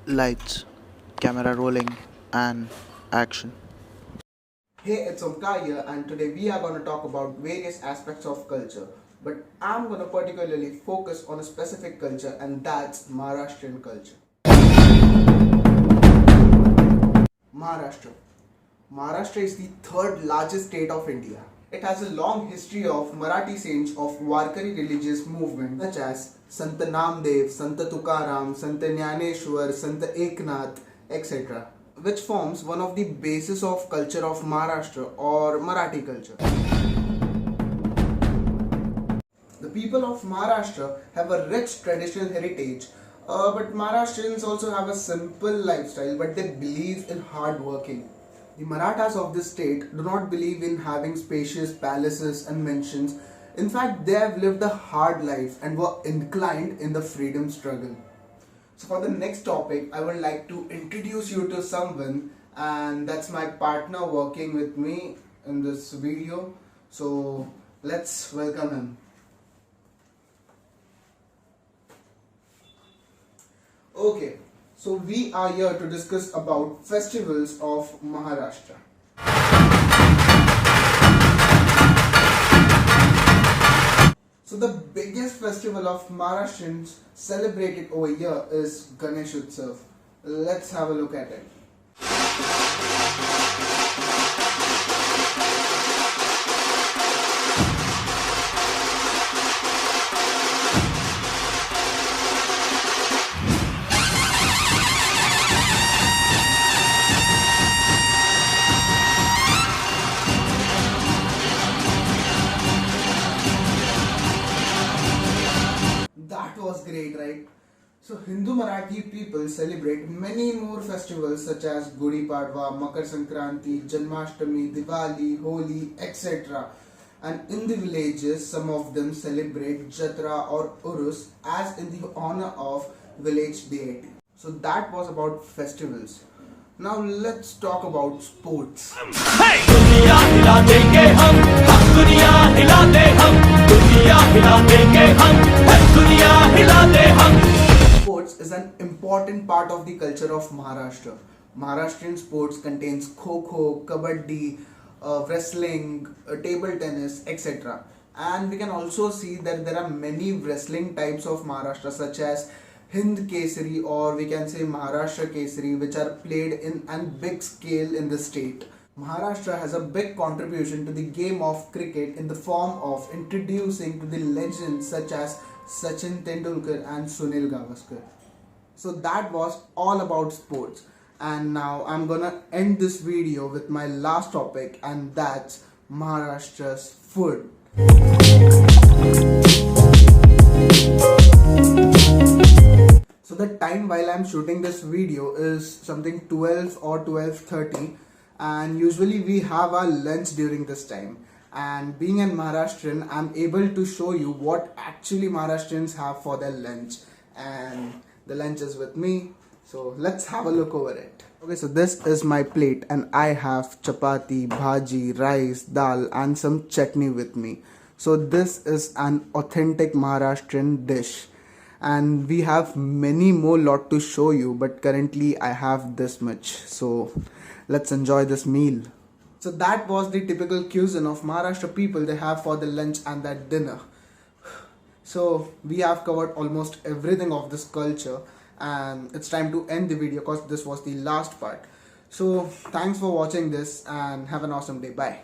Lights, camera rolling, and action. Hey, it's Omkar here, and today we are going to talk about various aspects of culture. But I'm going to particularly focus on a specific culture, and that's Maharashtrian culture. Maharashtra. Maharashtra is the third largest state of India. It has a long history of Marathi saints of Warkari religious movement such as Sant Namdev, Sant Tukaram, Sant Jnaneshwar, Sant Eknath, etc., which forms one of the basis of culture of Maharashtra or Marathi culture. The people of Maharashtra have a rich traditional heritage, but Maharashtrians also have a simple lifestyle, but they believe in hard working. The Marathas of this state do not believe in having spacious palaces and mansions. In fact, they have lived a hard life and were inclined in the freedom struggle. So for the next topic, I would like to introduce you to someone, and that's my partner working with me in this video. So let's welcome him. Okay, so we are here to discuss about festivals of Maharashtra. So the biggest festival of Maharashtrians celebrated over here is Ganesh Utsav. Let's have a look at it. That was great, right? So Hindu Marathi people celebrate many more festivals such as Gudi Padwa, Makar Sankranti, Janmashtami, Diwali, Holi, etc. And in the villages, some of them celebrate Jatra or Urus as in the honor of village deity. So that was about festivals. Now let's talk about sports. Hey! दुनिया हिला देंगे हम दुनिया हिला दे हम दुनिया हिला देंगे हम दुनिया हिला दे हम. Sports is an important part of the culture of Maharashtra. Maharashtrian sports contains kho-kho, kabaddi, wrestling, table tennis, etc. And we can also see that there are many wrestling types of Maharashtra such as Hind Kesari, or we can say Maharashtra Kesari, which are played in a big scale in the state. Maharashtra has a big contribution to the game of cricket in the form of introducing to the legends such as Sachin Tendulkar and Sunil Gavaskar. So that was all about sports, and now I'm gonna end this video with my last topic, and that's Maharashtra's food. So the time while I'm shooting this video is something 12 or 12:30, and usually we have our lunch during this time. And being an Maharashtrian, I'm able to show you what actually Maharashtrians have for their lunch, and the lunch is with me. So let's have a look over it. Okay, so this is my plate, and I have chapati, bhaji, rice, dal, and some chutney with me. So this is an authentic Maharashtrian dish, and we have many more lot to show you, but currently I have this much. So let's enjoy this meal. So that was the typical cuisine of Maharashtra people they have for the lunch and that dinner. So we have covered almost everything of this culture, and it's time to end the video because this was the last part. So thanks for watching this, and have an awesome day. Bye.